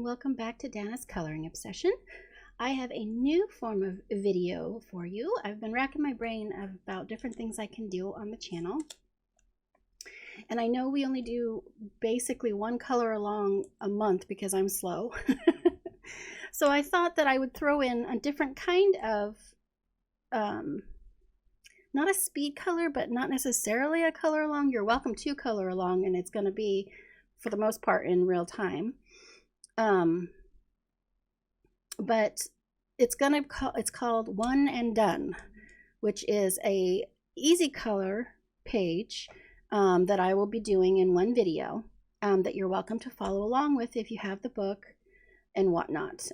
welcome back to Dana's Coloring Obsession. I have a new form of video for you. I've been racking my brain about different things I can do on the channel. And I know we only do basically one color along a month because I'm slow. So I thought that I would throw in a different kind of, not a speed color, but not necessarily a color along. You're welcome to color along, and it's going to be, for the most part, in real time. But it's called One and Done, which is a easy color page that I will be doing in one video that you're welcome to follow along with if you have the book and whatnot.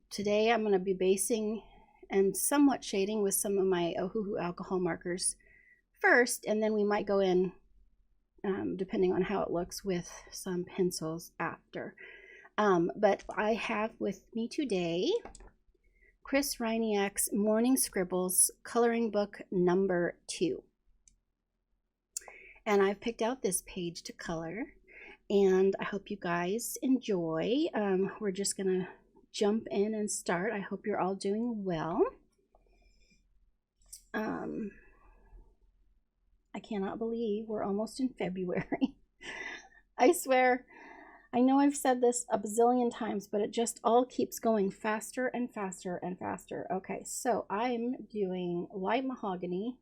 Today I'm going to be basing and somewhat shading with some of my Ohuhu alcohol markers first, and then we might go in, depending on how it looks, with some pencils after. But I have with me today Chris Reiniak's Morning Scribbles coloring book number 2. And I've picked out this page to color, and I hope you guys enjoy. We're just gonna jump in and start. I hope you're all doing well. I cannot believe we're almost in February. I swear, I know I've said this a bazillion times, but it just all keeps going faster and faster and faster. Okay, so I'm doing light mahogany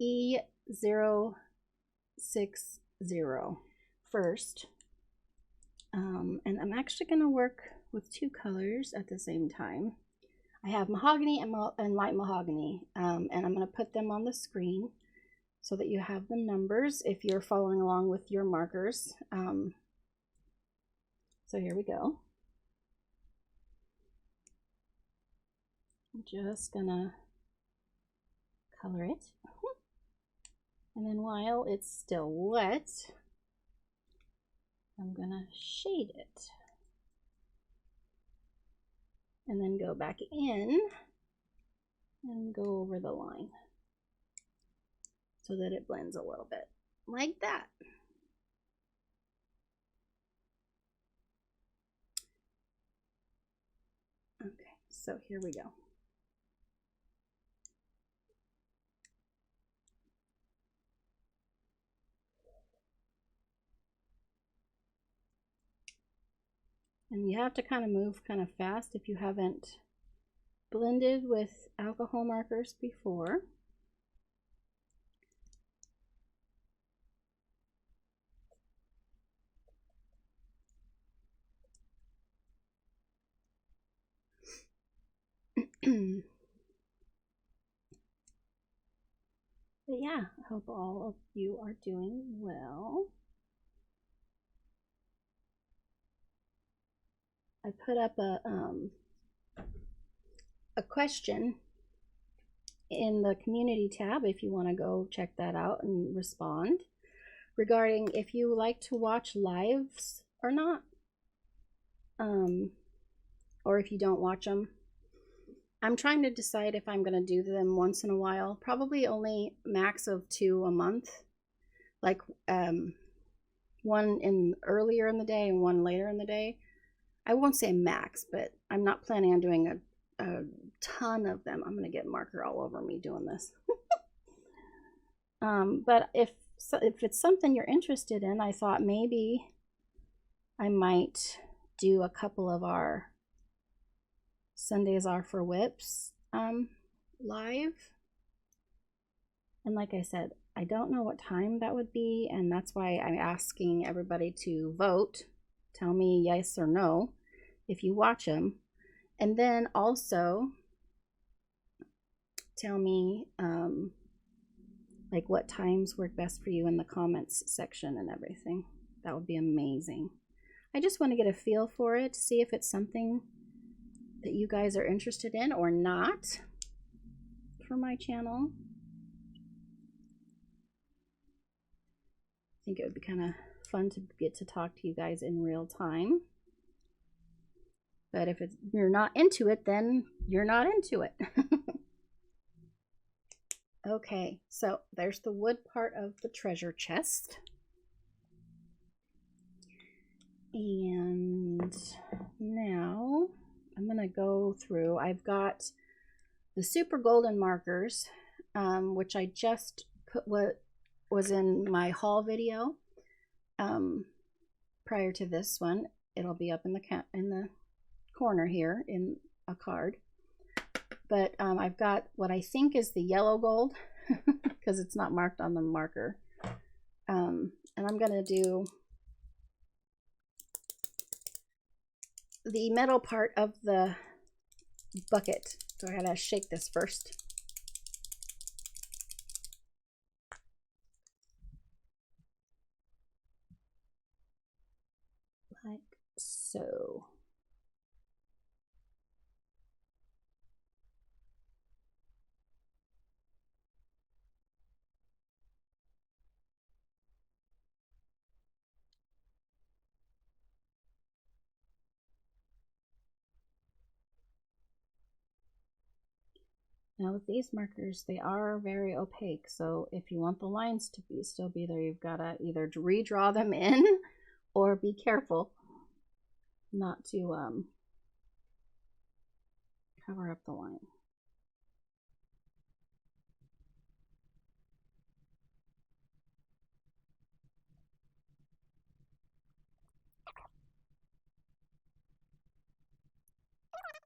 E060 first. And I'm actually going to work with 2 colors at the same time. I have mahogany and light mahogany, and I'm going to put them on the screen so that you have the numbers if you're following along with your markers. So here we go. I'm just gonna color it. And then while it's still wet, I'm gonna shade it. And then go back in and go over the line so that it blends a little bit, like that. Okay, so here we go. And you have to kind of move kind of fast if you haven't blended with alcohol markers before. But yeah, I hope all of you are doing well. I put up a question in the community tab if you want to go check that out and respond, regarding if you like to watch lives or not, or if you don't watch them. I'm trying to decide if I'm going to do them once in a while, probably only max of 2 a month, like one earlier in the day and one later in the day. I won't say max, but I'm not planning on doing a ton of them. I'm going to get marker all over me doing this. But if it's something you're interested in, I thought maybe I might do a couple of our Sundays Are for Whips live. And like I said, I don't know what time that would be, and that's why I'm asking everybody to vote. Tell me yes or no if you watch them, and then also tell me like what times work best for you in the comments section and everything. That would be amazing. I just want to get a feel for it, see if it's something that you guys are interested in or not for my channel. I think it would be kind of fun to get to talk to you guys in real time. But if you're not into it, then you're not into it. Okay, so there's the wood part of the treasure chest. And now I'm going to go through. I've got the super golden markers, which I just put what was in my haul video prior to this one. It'll be up in the corner here in a card. But I've got what I think is the yellow gold because it's not marked on the marker. And I'm going to do the metal part of the bucket. So I gotta shake this first. Like so. Now with these markers, they are very opaque, so if you want the lines to still be there, you've got to either redraw them in or be careful not to cover up the line.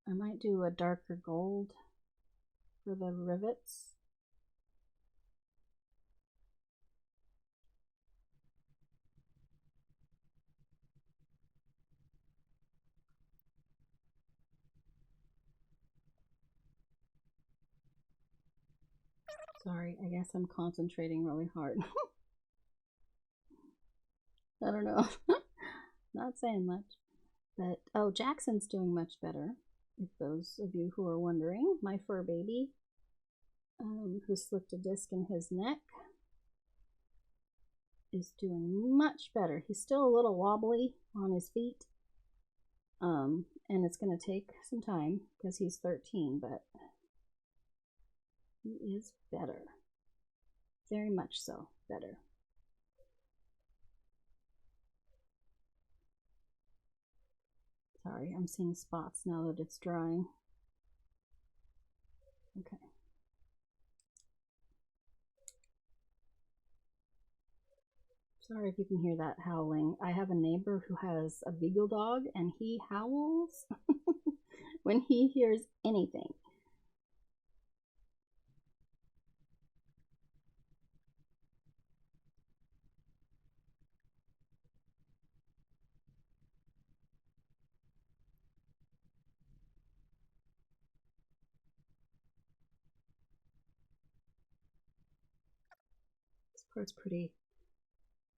I might do a darker gold for the rivets. Sorry, I guess I'm concentrating really hard. I don't know. Not saying much. But, oh, Jackson's doing much better. If those of you who are wondering, my fur baby, who slipped a disc in his neck, is doing much better. He's still a little wobbly on his feet. And it's going to take some time because he's 13, but he is better. Very much so, better. Sorry, I'm seeing spots now that it's drying. Okay. Sorry if you can hear that howling. I have a neighbor who has a beagle dog and he howls when he hears anything. This part's pretty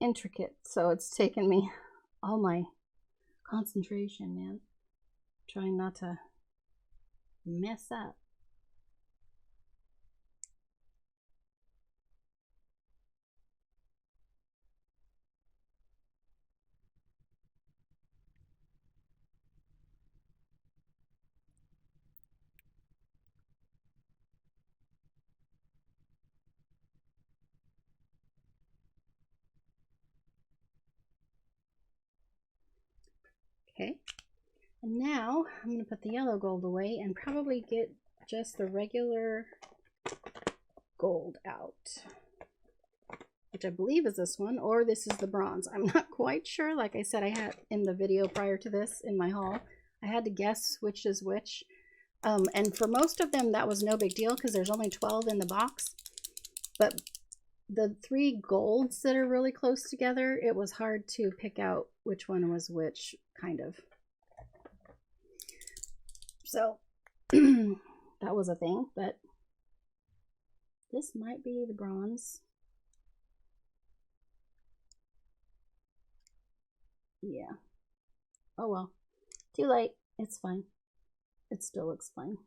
intricate, so it's taken me all my concentration, man. Trying not to mess up. Okay, and now I'm going to put the yellow gold away and probably get just the regular gold out, which I believe is this one, or this is the bronze. I'm not quite sure. Like I said, I had in the video prior to this in my haul, I had to guess which is which. And for most of them, that was no big deal because there's only 12 in the box. But the 3 golds that are really close together, it was hard to pick out which one was which, kind of. So that was a thing, but this might be the bronze. Yeah. Oh well. Too late. It's fine. It still looks fine.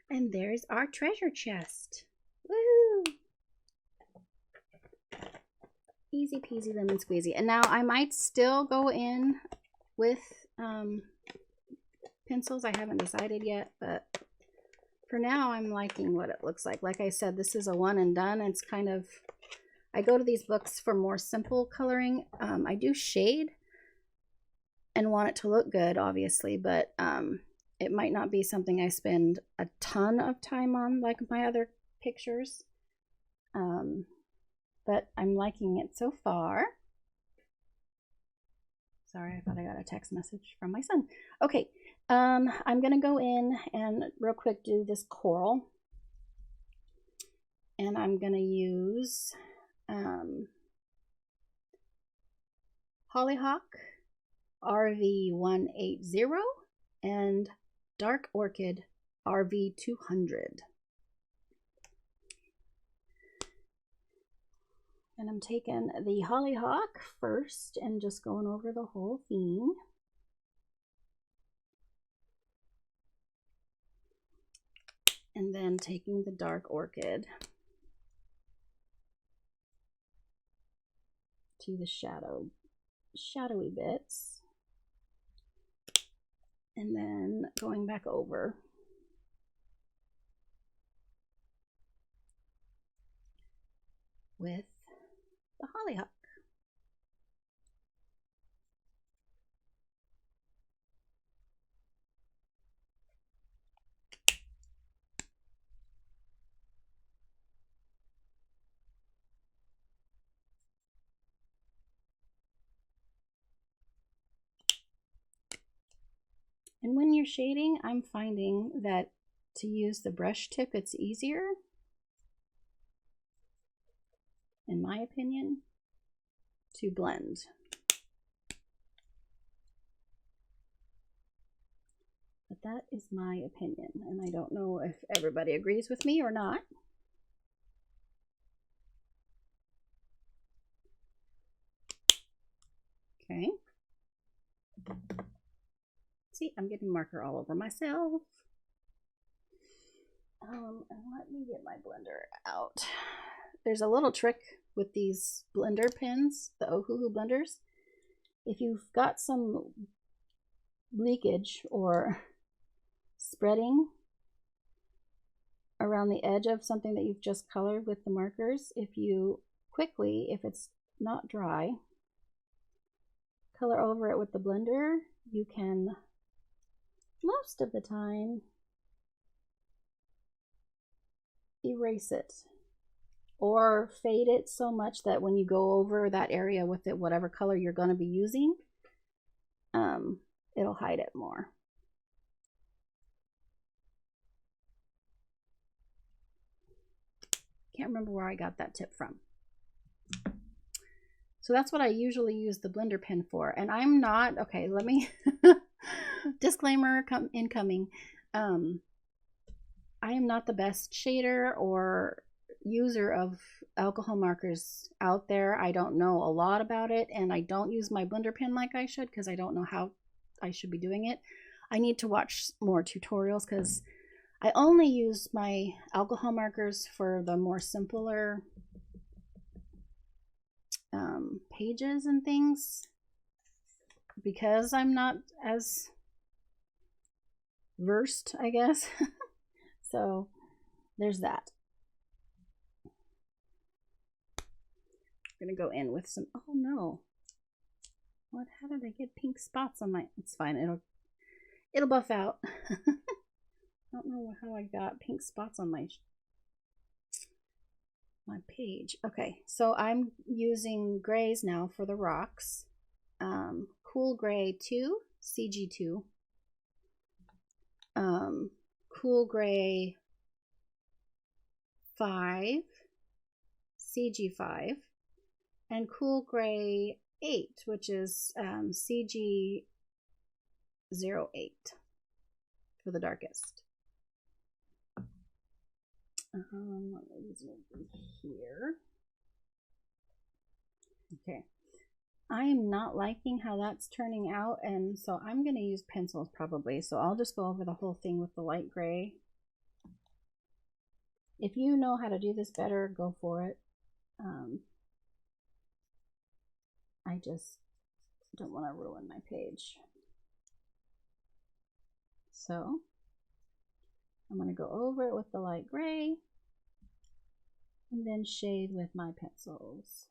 And there's our treasure chest. Woo! Easy peasy lemon squeezy. And now I might still go in with pencils. I haven't decided yet, but for now I'm liking what it looks like. Like I said, this is a one and done. It's kind of, I go to these books for more simple coloring. I do shade and want it to look good, obviously, but it might not be something I spend a ton of time on like my other pictures. But I'm liking it so far. Sorry, I thought I got a text message from my son. Okay, I'm gonna go in and real quick do this coral. And I'm gonna use Hollyhock RV180 and Dark Orchid RV200. And I'm taking the Hollyhock first and just going over the whole theme. And then taking the Dark Orchid to the shadowy bits. And then going back over with the Hollyhock. And when you're shading, I'm finding that to use the brush tip, it's easier, in my opinion, to blend. But that is my opinion, and I don't know if everybody agrees with me or not. Okay. See, I'm getting marker all over myself. And let me get my blender out. There's a little trick with these blender pens, the Ohuhu blenders. If you've got some leakage or spreading around the edge of something that you've just colored with the markers, if you quickly, if it's not dry, color over it with the blender, you can, most of the time, erase it or fade it so much that when you go over that area with it, whatever color you're going to be using, it'll hide it more. Can't remember where I got that tip from. So that's what I usually use the blender pen for. And I'm not, okay, let me, disclaimer incoming. I am not the best shader or user of alcohol markers out there. I don't know a lot about it, and I don't use my blender pen like I should because I don't know how I should be doing it. I need to watch more tutorials because I only use my alcohol markers for the more simpler pages and things because I'm not as versed, I guess. So there's that. I'm gonna go in with some, oh no, what, how did I get pink spots on my, it's fine, it'll buff out. I don't know how I got pink spots on my page. Okay, so I'm using grays now for the rocks. Cool Gray 2, CG2. Cool Gray 5, CG5. And Cool Gray 8, which is CG08 for the darkest. Let me zoom here. Okay, I am not liking how that's turning out, and so I'm going to use pencils probably. So I'll just go over the whole thing with the light gray. If you know how to do this better, go for it. I just don't want to ruin my page. So I'm going to go over it with the light gray and then shade with my pencils.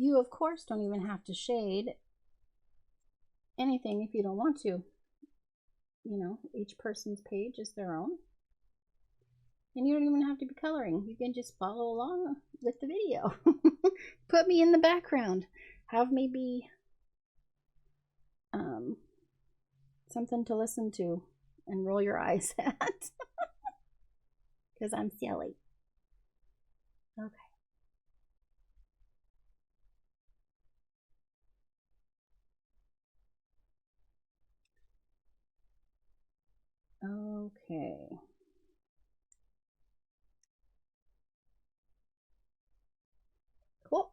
You, of course, don't even have to shade anything if you don't want to. You know, each person's page is their own. And you don't even have to be coloring. You can just follow along with the video. Put me in the background. Have me be something to listen to and roll your eyes at. Because I'm silly. Okay. Okay. Cool.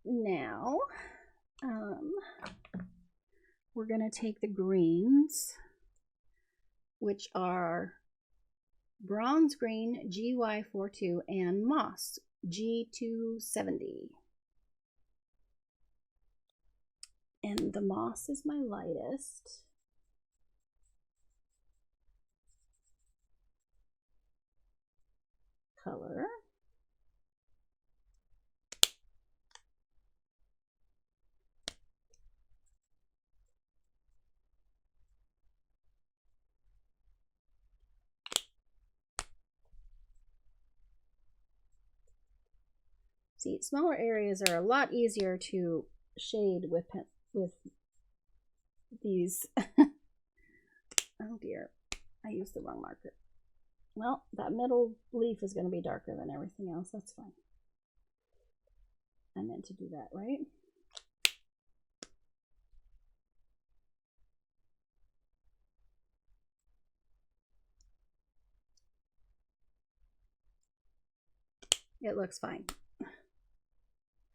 Now, we're going to take the greens, which are bronze green GY42 and moss G270. And the moss is my lightest. Color. See, smaller areas are a lot easier to shade with these. Oh dear, I used the wrong marker. Well, that middle leaf is going to be darker than everything else. That's fine. I meant to do that, right? It looks fine.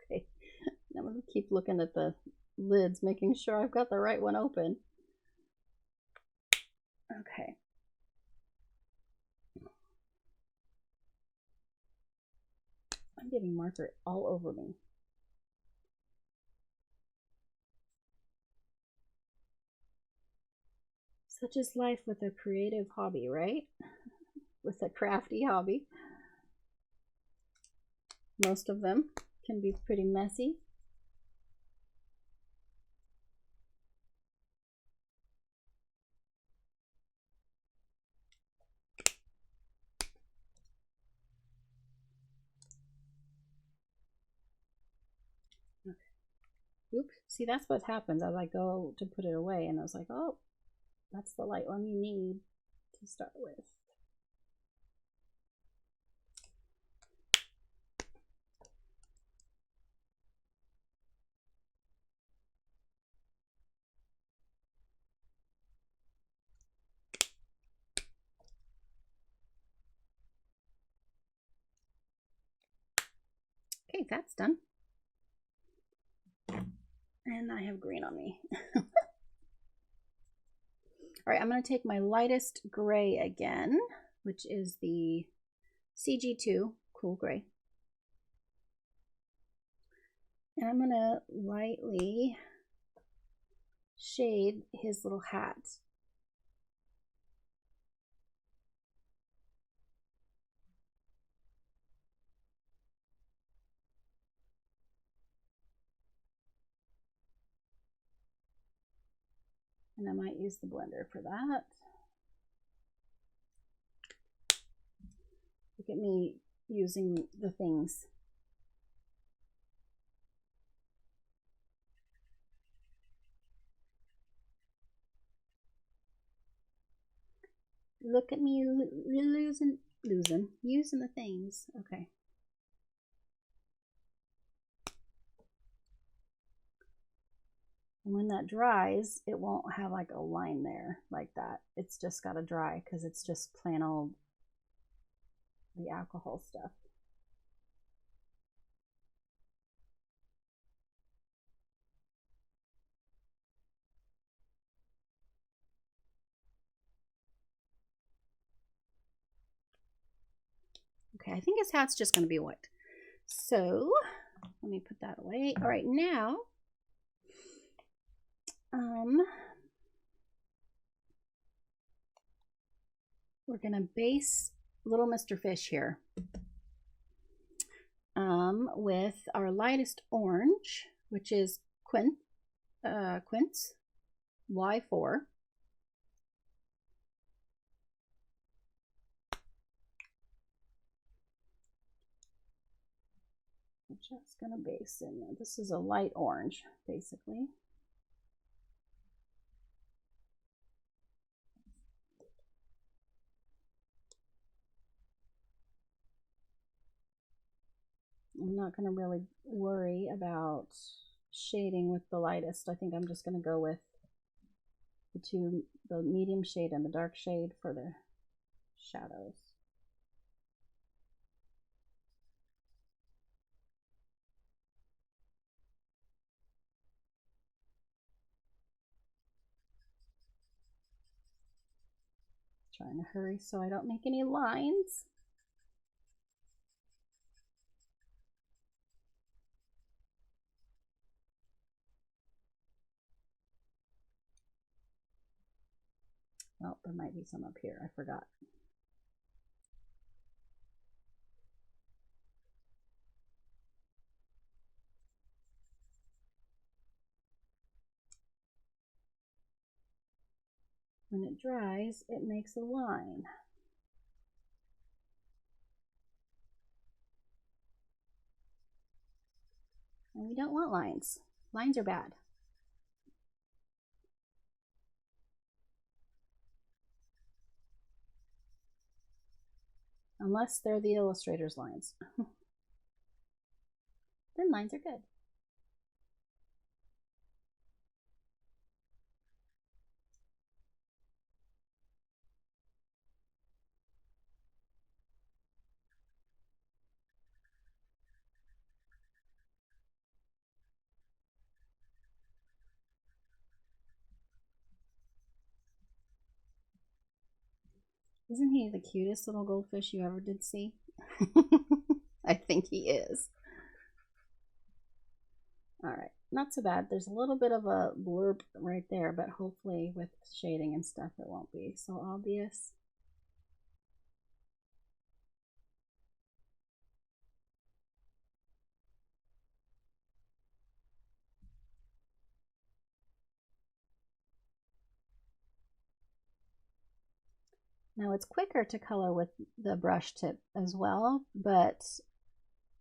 Okay, I'm going to keep looking at the lids, making sure I've got the right one open. Okay. I'm getting marker all over me. Such is life with a creative hobby, right? With a crafty hobby. Most of them can be pretty messy. Okay. Oops, see, that's what happens as I go to put it away, and I was like, oh, that's the light one you need to start with. Okay, that's done. And I have green on me. All right, I'm going to take my lightest gray again, which is the CG2 Cool Gray. And I'm going to lightly shade his little hat. And I might use the blender for that. Look at me using the things. Look at me using the things. Okay. And when that dries, it won't have like a line there like that. It's just got to dry because it's just plain old the alcohol stuff. Okay, I think his hat's just going to be white. So let me put that away. All right, now we're going to base little Mr. Fish here with our lightest orange, which is quince Y4. I'm just going to base in there. This is a light orange, basically. I'm not going to really worry about shading with the lightest. I think I'm just going to go with the medium shade and the dark shade for the shadows. Trying to hurry so I don't make any lines. Oh, there might be some up here. I forgot. When it dries, it makes a line. And we don't want lines. Lines are bad. Unless they're the illustrator's lines. Then lines are good. Isn't he the cutest little goldfish you ever did see? I think he is. All right, not so bad. There's a little bit of a blurb right there, but hopefully with shading and stuff it won't be so obvious. Now it's quicker to color with the brush tip as well, but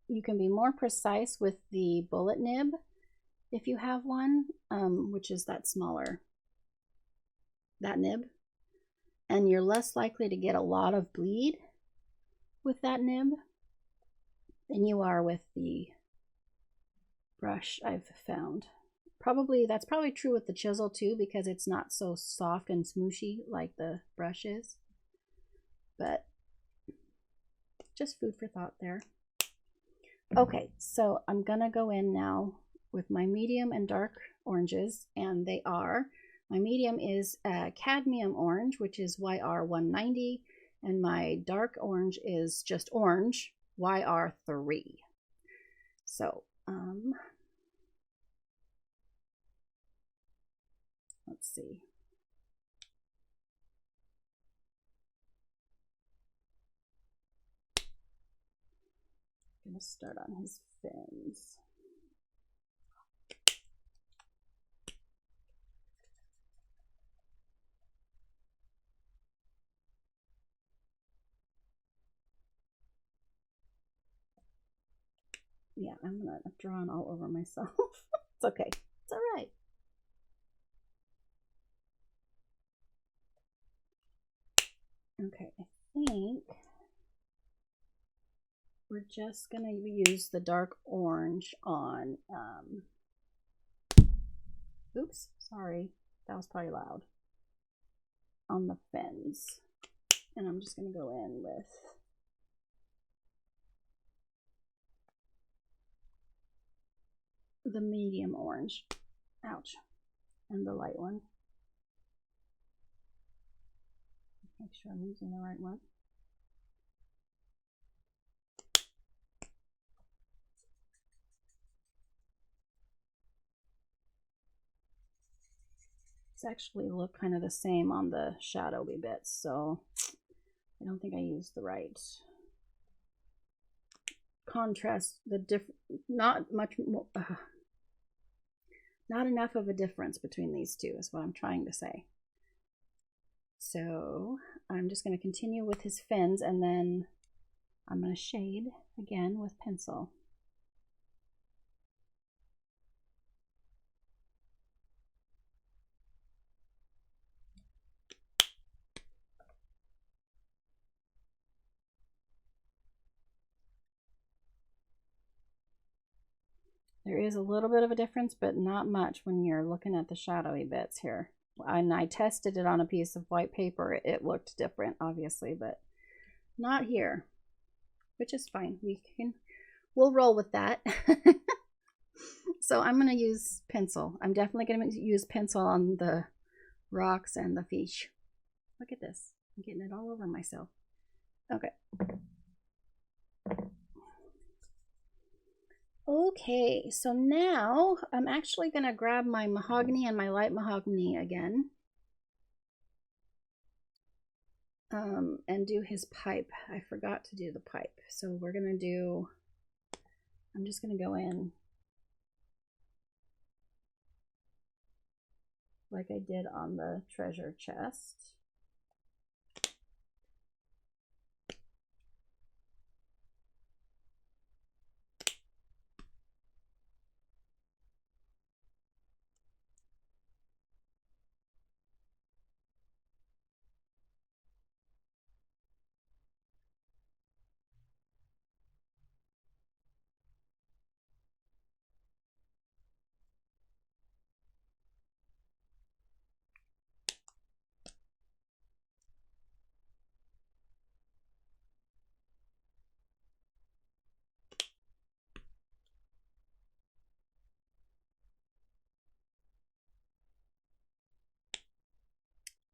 you can be more precise with the bullet nib if you have one, which is that smaller, that nib. And you're less likely to get a lot of bleed with that nib than you are with the brush, I've found. That's probably true with the chisel too, because it's not so soft and smooshy like the brush is. But just food for thought there. Okay, so I'm gonna go in now with my medium and dark oranges, and they are, my medium is cadmium orange, which is YR190, and my dark orange is just orange, YR3. So let's see. I'm gonna start on his fins. Yeah, I'm gonna draw on all over myself. It's okay. It's all right. Okay, I think we're just gonna use the dark orange on, oops, sorry, that was probably loud, on the fins. And I'm just gonna go in with the medium orange. Ouch. And the light one. Make sure I'm using the right one. It's actually look kind of the same on the shadowy bits, so I don't think I used the right contrast. Not much more, not enough of a difference between these two is what I'm trying to say. So I'm just going to continue with his fins, and then I'm going to shade again with pencil. There is a little bit of a difference, but not much when you're looking at the shadowy bits here. And I tested it on a piece of white paper. It looked different, obviously, but not here, which is fine. We'll roll with that. So I'm going to use pencil. I'm definitely going to use pencil on the rocks and the fish. Look at this. I'm getting it all over myself. Okay. Okay, so now I'm actually going to grab my mahogany and my light mahogany again. And do his pipe. I forgot to do the pipe. So we're going to do, I'm just going to go in like I did on the treasure chest.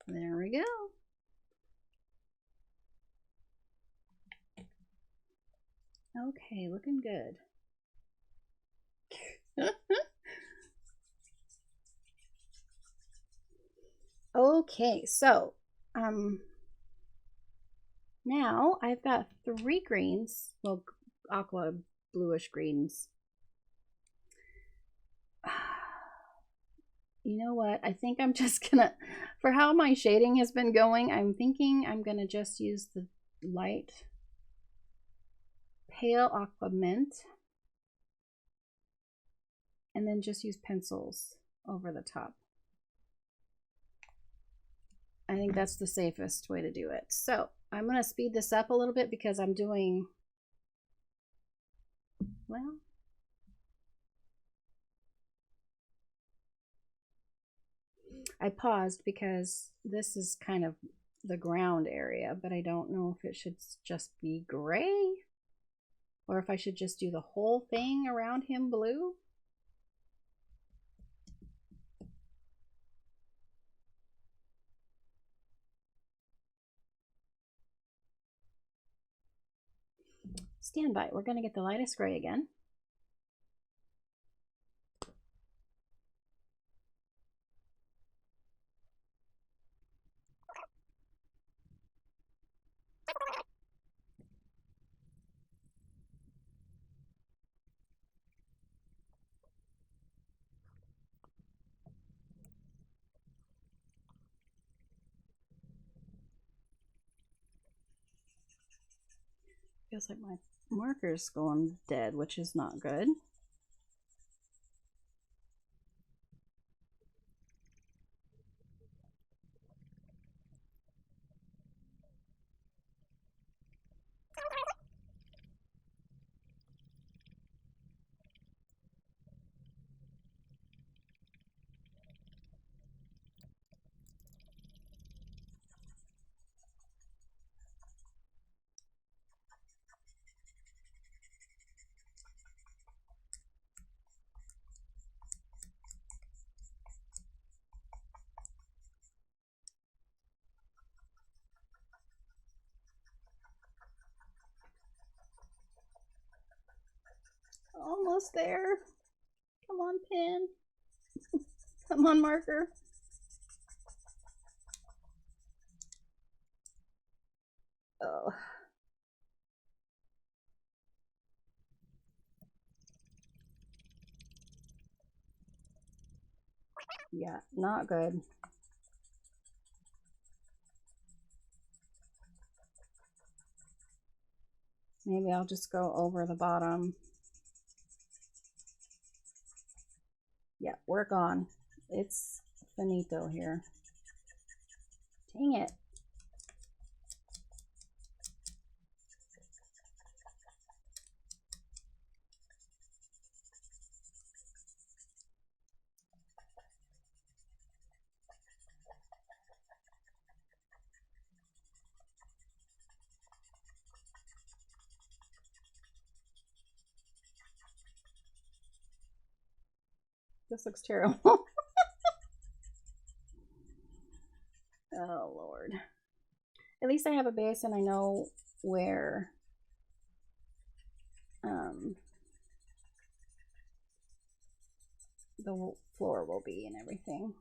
There we go. Okay, looking good. Okay, so now I've got 3 greens, well, aqua bluish greens. You know what? I think I'm just gonna, for how my shading has been going, I'm thinking I'm gonna just use the light pale aqua mint and then just use pencils over the top. I think that's the safest way to do it. So I'm going to speed this up a little bit because I'm doing, well, I paused because this is kind of the ground area, but I don't know if it should just be gray or if I should just do the whole thing around him blue. Stand by. We're going to get the lightest gray again. Feels like my marker's going dead, which is not good. almost there. Come on, pen. Come on, marker. Oh. Yeah, not good. Maybe I'll just go over the bottom. Yeah, work on. It's finito here. Dang it. This looks terrible. Oh, Lord. At least I have a base and I know where the floor will be and everything.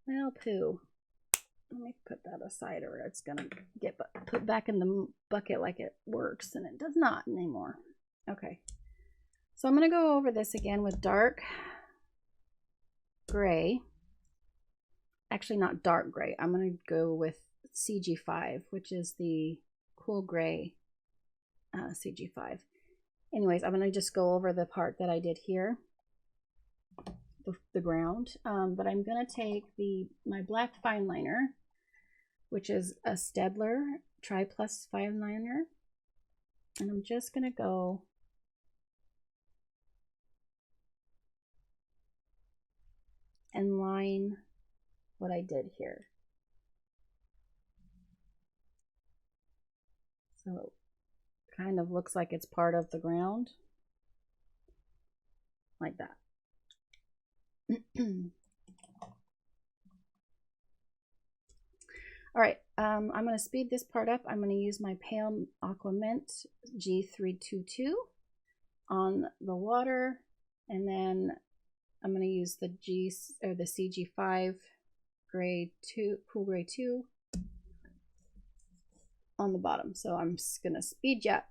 Well, poo. Let me put that aside or it's gonna get put back in the bucket like it works, and it does not anymore. Okay, so I'm gonna go over this again with dark gray. Actually, not dark gray. I'm gonna go with CG5, which is the cool gray CG5. Anyways, I'm gonna just go over the part that I did here, the ground. But I'm gonna take my black fine liner, which is a Stedler Tri Plus fine liner, and I'm just gonna go and line what I did here. So it kind of looks like it's part of the ground, like that. All right, I'm going to speed this part up. I'm going to use my Pale Aqua Mint G322 on the water, and then I'm going to use the CG5 Gray 2, Cool Gray 2 on the bottom. So I'm just going to speed you up.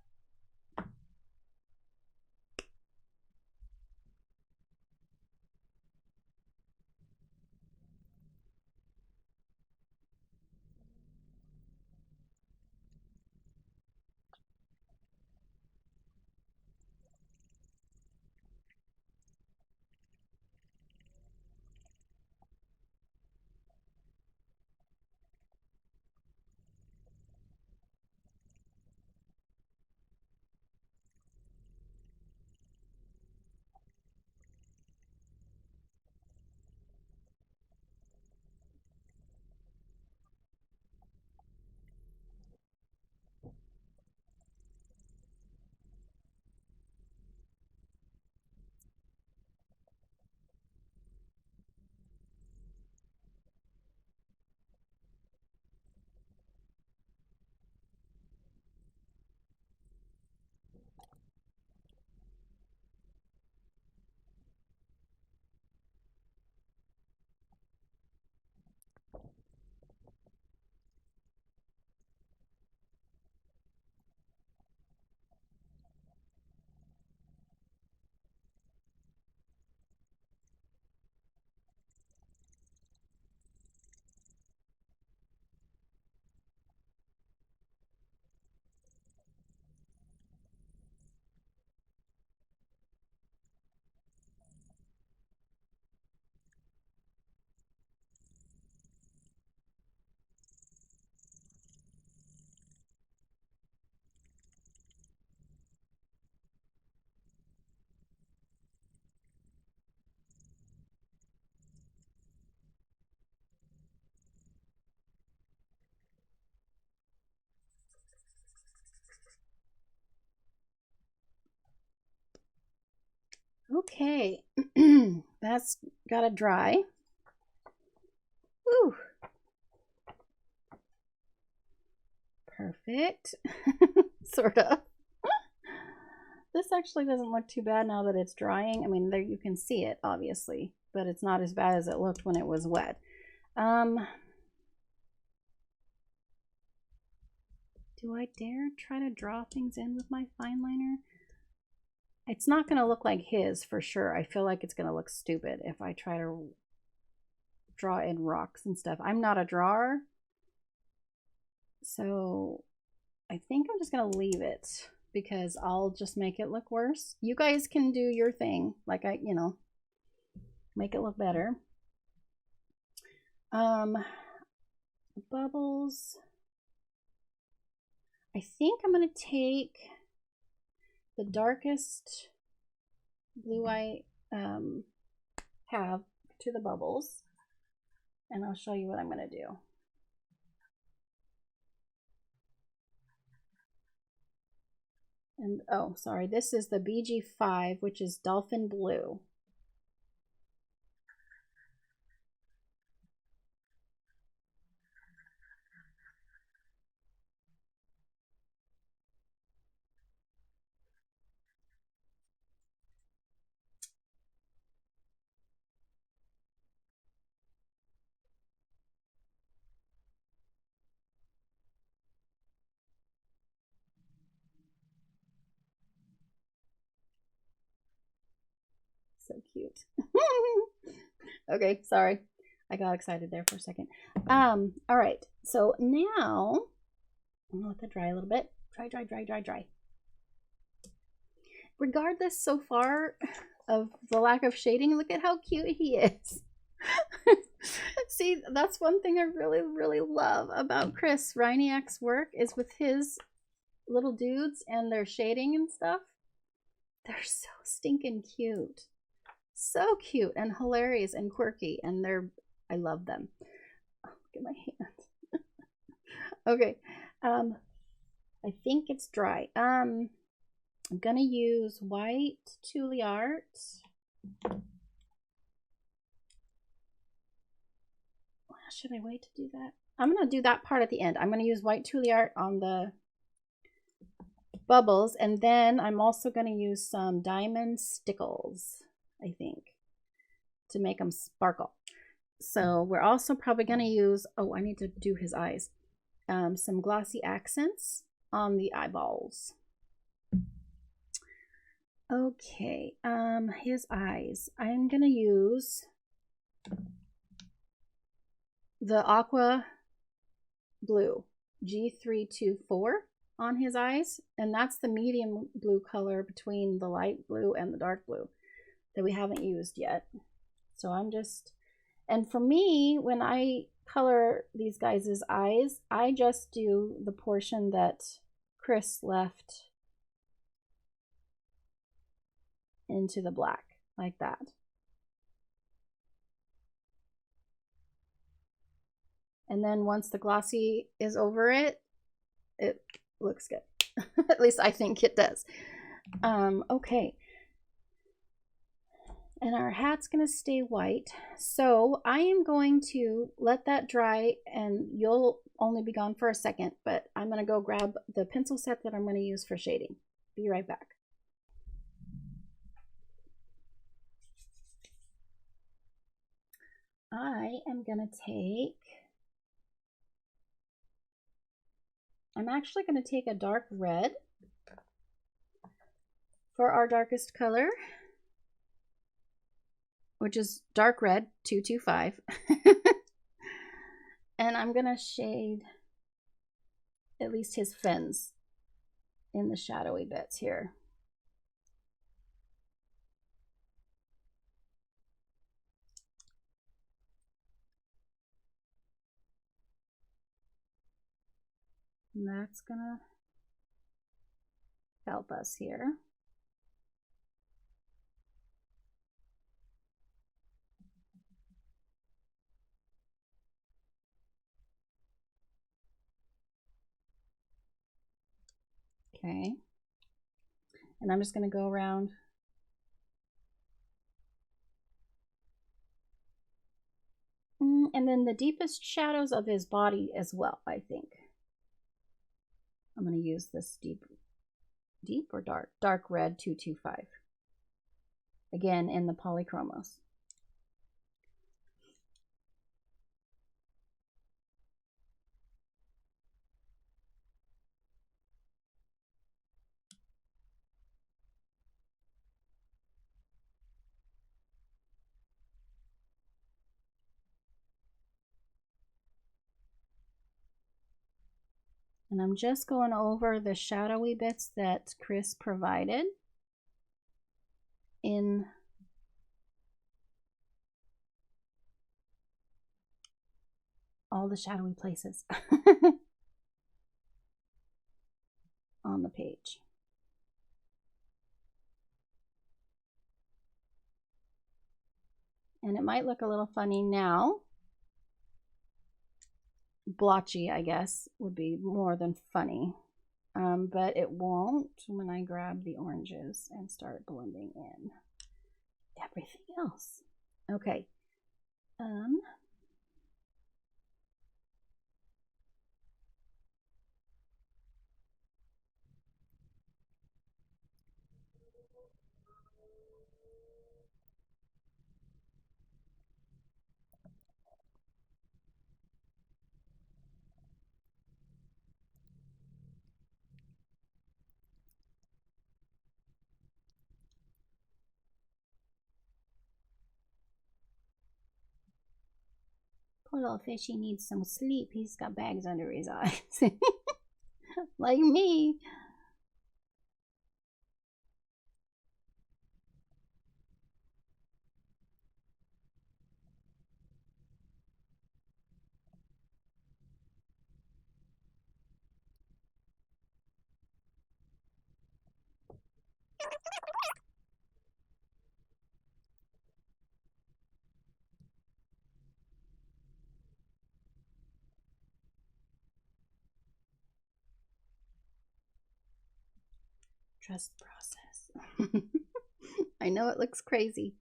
Okay, that's got to dry. Woo. Perfect. Sort of. This actually doesn't look too bad now that it's drying. I mean, there you can see it, obviously, but it's not as bad as it looked when it was wet. Do I dare try to draw things in with my fine liner? It's not going to look like his for sure. I feel like it's going to look stupid if I try to draw in rocks and stuff. I'm not a drawer, so I think I'm just going to leave it because I'll just make it look worse. You guys can do your thing, like make it look better. Bubbles. I think I'm going to take the darkest blue I have to the bubbles, and I'll show you what I'm going to do. And oh, sorry, this is the BG5, which is dolphin blue. So cute. Okay, sorry. I got excited there for a second. All right. So now I'm gonna let that dry a little bit. Dry, dry, dry, dry, dry. Regardless so far of the lack of shading, look at how cute he is. See, that's one thing I really, really love about Chris Reiniak's work is with his little dudes and their shading and stuff. They're so stinking cute. So cute and hilarious and quirky, and I love them. Oh, look at my hand. Okay, I think it's dry. I'm gonna use white Tule art. Should I wait to do that? I'm gonna do that part at the end. I'm gonna use white Tule art on the bubbles, and then I'm also gonna use some diamond stickles, I think, to make them sparkle. So we're also probably going to use, oh, I need to do his eyes, some glossy accents on the eyeballs. Okay, his eyes. I'm going to use the aqua blue G324 on his eyes, and that's the medium blue color between the light blue and the dark blue that we haven't used yet. So I'm just, and for me, when I color these guys' eyes, I just do the portion that Chris left into the black, like that. And then once the glossy is over it, it looks good. At least I think it does. Okay. And our hat's going to stay white. So I am going to let that dry, and you'll only be gone for a second, but I'm going to go grab the pencil set that I'm going to use for shading. Be right back. I am going to take, I'm actually going to take a dark red for our darkest color, which is dark red 225. And I'm going to shade at least his fins in the shadowy bits here. And that's going to help us here. Okay, and I'm just going to go around and then the deepest shadows of his body as well, I think. I'm going to use this deep or dark red 225. Again, in the polychromos. And I'm just going over the shadowy bits that Chris provided in all the shadowy places on the page. And it might look a little funny now. Blotchy, I guess, would be more than funny. But it won't when I grab the oranges and start blending in everything else. Okay. Poor little fishy needs some sleep. He's got bags under his eyes. Like me. Trust the process. I know it looks crazy.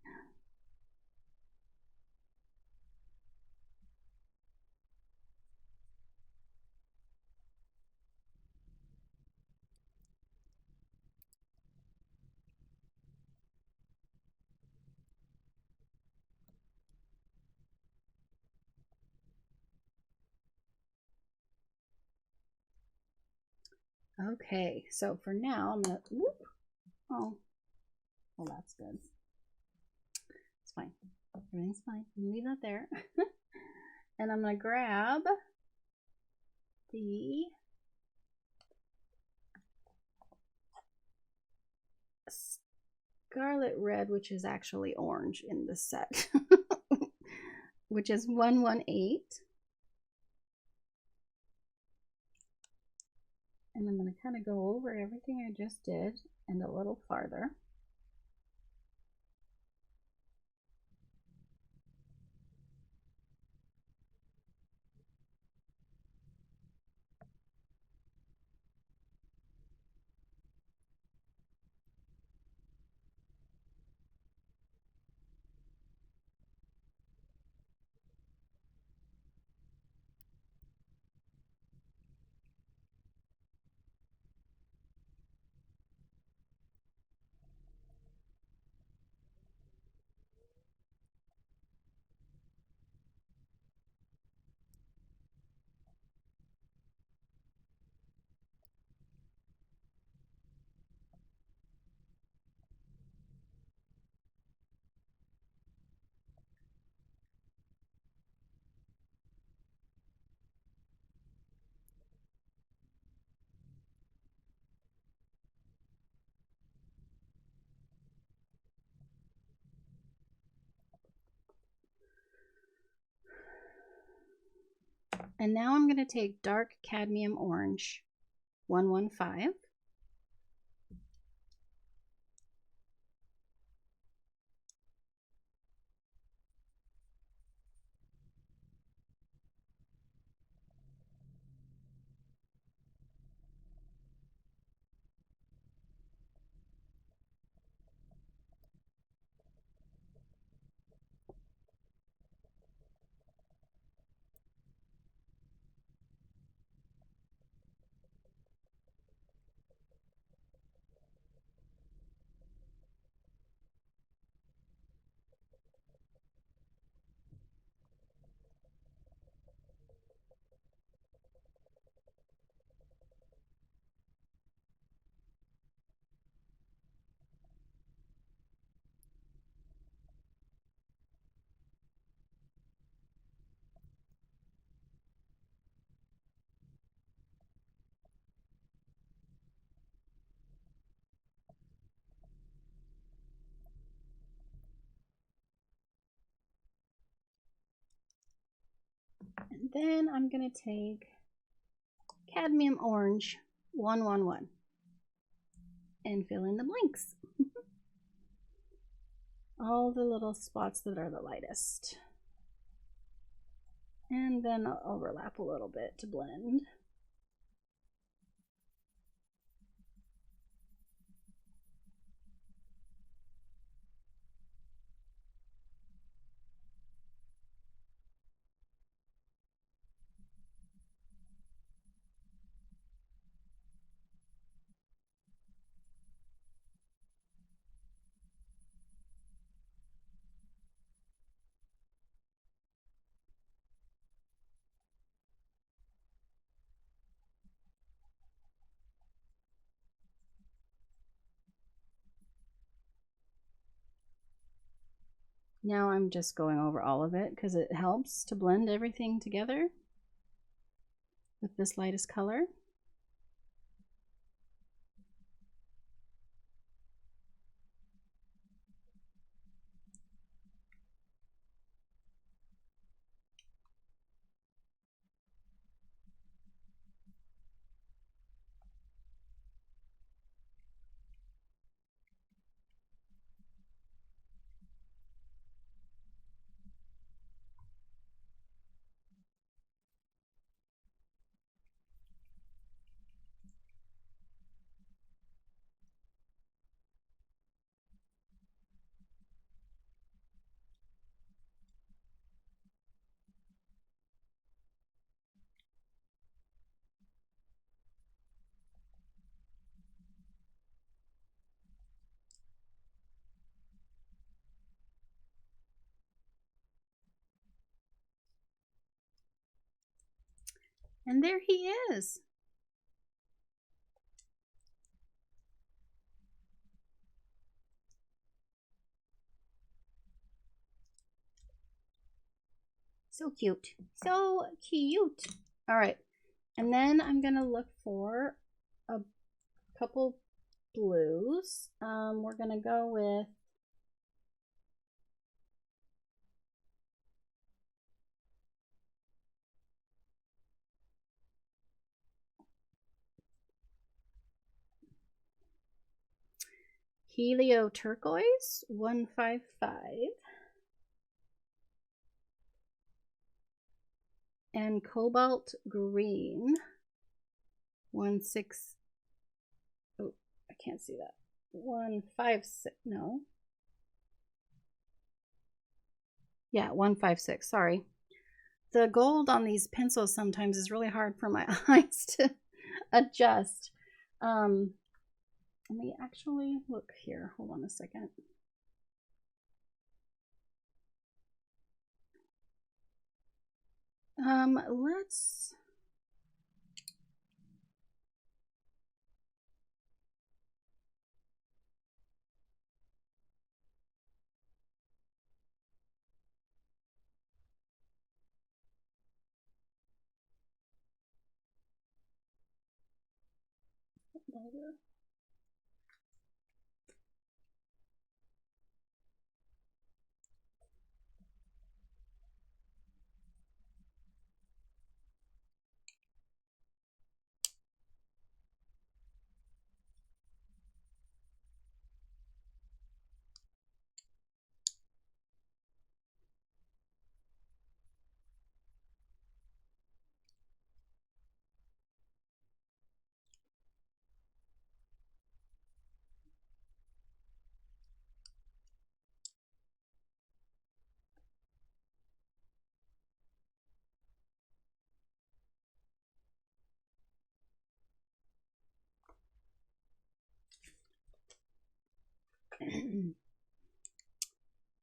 Okay, so for now, I'm gonna, whoop. Oh, well, that's good. It's fine. Everything's fine. Leave that there. And I'm gonna grab the scarlet red, which is actually orange in this set, which is 118. And I'm going to kind of go over everything I just did and a little farther. And now I'm going to take dark cadmium orange 115. And then I'm going to take cadmium orange 111 and fill in the blanks. All the little spots that are the lightest. And then I'll overlap a little bit to blend. Now I'm just going over all of it because it helps to blend everything together with this lightest color. And there he is. So cute. So cute. All right. And then I'm going to look for a couple blues. We're going to go with Helio Turquoise 155 and Cobalt Green 16. Oh, I can't see that. 156. No. Yeah, 156. Sorry. The gold on these pencils sometimes is really hard for my eyes to adjust. Let me actually look here. Hold on a second. Let's lighter.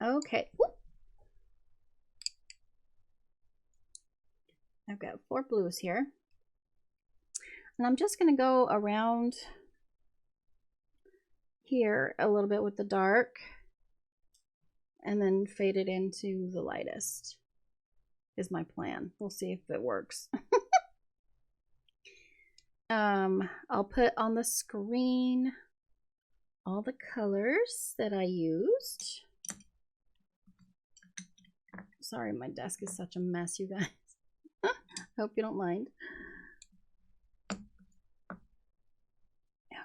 Okay. I've got 4 blues here. And I'm just going to go around here a little bit with the dark and then fade it into the lightest is my plan. We'll see if it works. I'll put on the screen all the colors that I used. Sorry, my desk is such a mess, you guys. Hope you don't mind. Okay.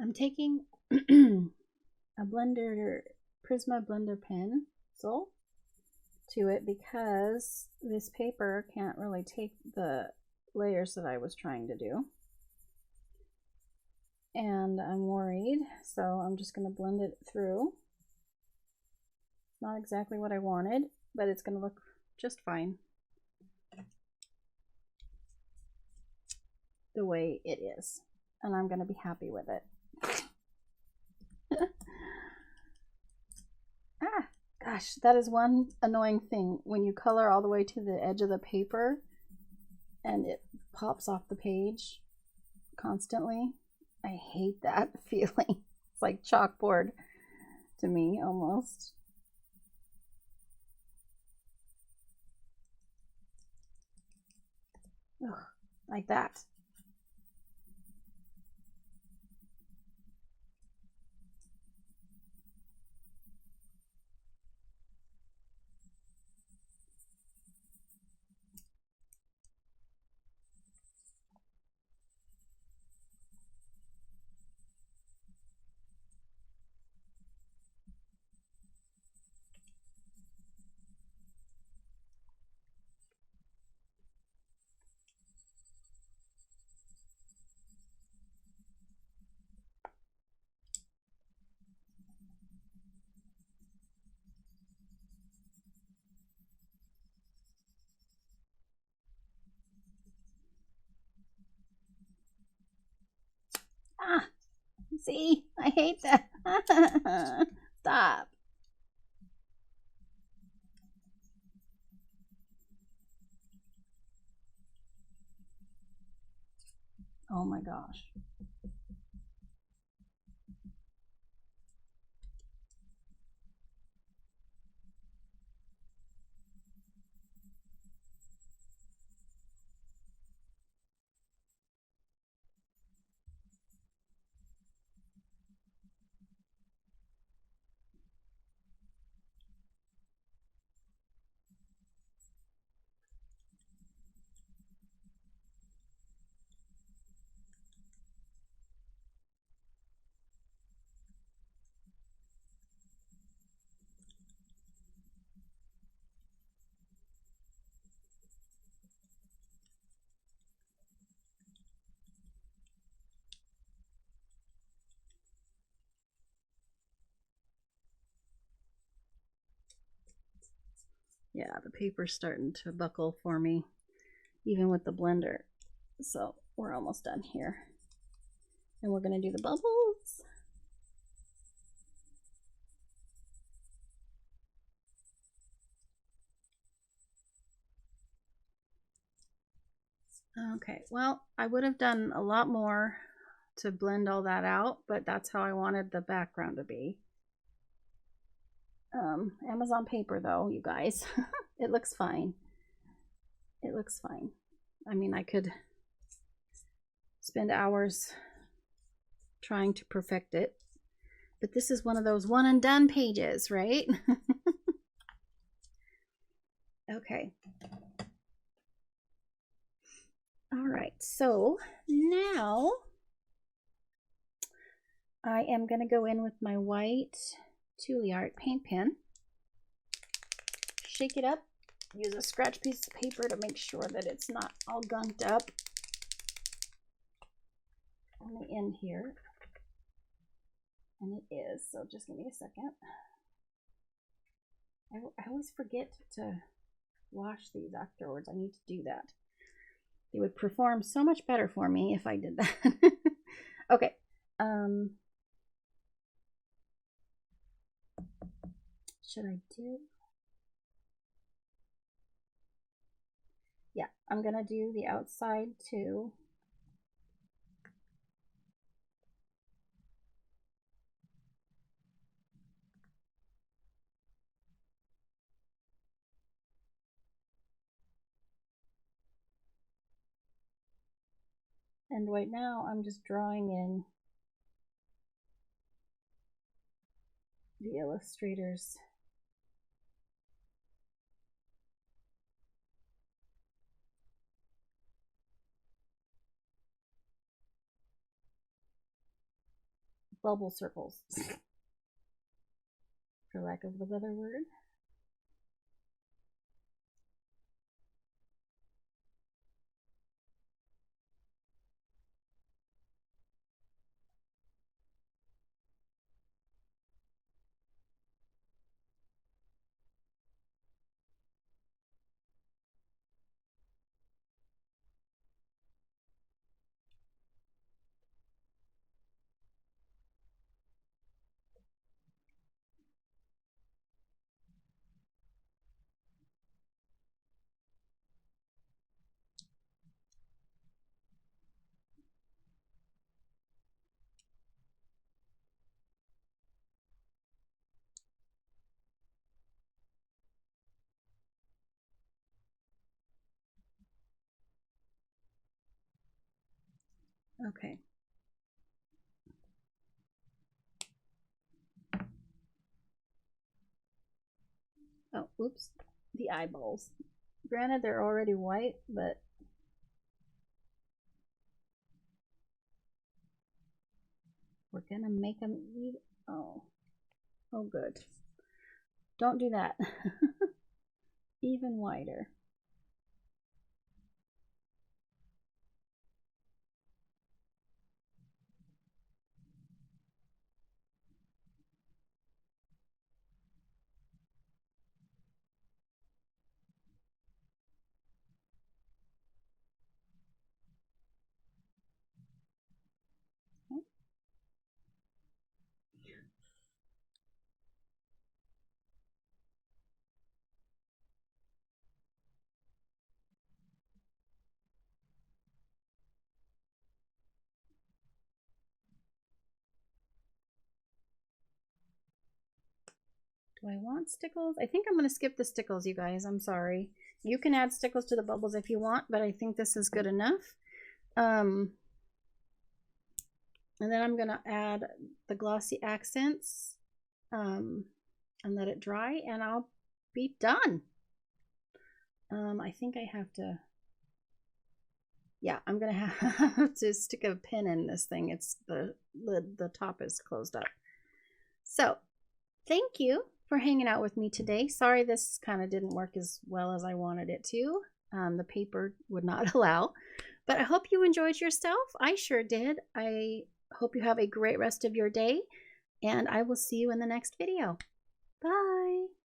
I'm taking a blender, Prisma blender pencil to it because this paper can't really take the layers that I was trying to do. And I'm worried, so I'm just going to blend it through. Not exactly what I wanted, but it's going to look just fine the way it is. And I'm going to be happy with it. Ah, gosh, that is one annoying thing. When you color all the way to the edge of the paper and it pops off the page constantly, I hate that feeling. It's like chalkboard to me almost. Ugh, like that. Ah, see, I hate that. Stop. Oh my gosh. Yeah, the paper's starting to buckle for me, even with the blender. So we're almost done here. And we're gonna do the bubbles. Okay, well, I would have done a lot more to blend all that out, but that's how I wanted the background to be. Amazon paper though, you guys. It looks fine. It looks fine. I mean, I could spend hours trying to perfect it, but this is one of those one and done pages, right? Okay. All right, so now I am going to go in with my white Tuliart paint pen, shake it up, use a scratch piece of paper to make sure that it's not all gunked up on the end here. And it is, so just give me a second. I always forget to wash these afterwards. I need to do that. It would perform so much better for me if I did that. Okay. Should I do? Yeah, I'm gonna do the outside too. And right now I'm just drawing in the illustrators. bubble circles, for lack of a better word. Okay. Oh, oops. The eyeballs. Granted, they're already white, but we're gonna make them even. Oh, oh, good. Don't do that. Even whiter. Do I want stickles? I think I'm going to skip the stickles, you guys. I'm sorry. You can add stickles to the bubbles if you want, but I think this is good enough. And then I'm going to add the glossy accents and let it dry, and I'll be done. I think I have to, yeah, I'm going to have to stick a pin in this thing. It's the lid, the top is closed up. So thank you for hanging out with me today. Sorry this kind of didn't work as well as I wanted it to. The paper would not allow, but I hope you enjoyed yourself. I sure did. I hope you have a great rest of your day, and I will see you in the next video. Bye.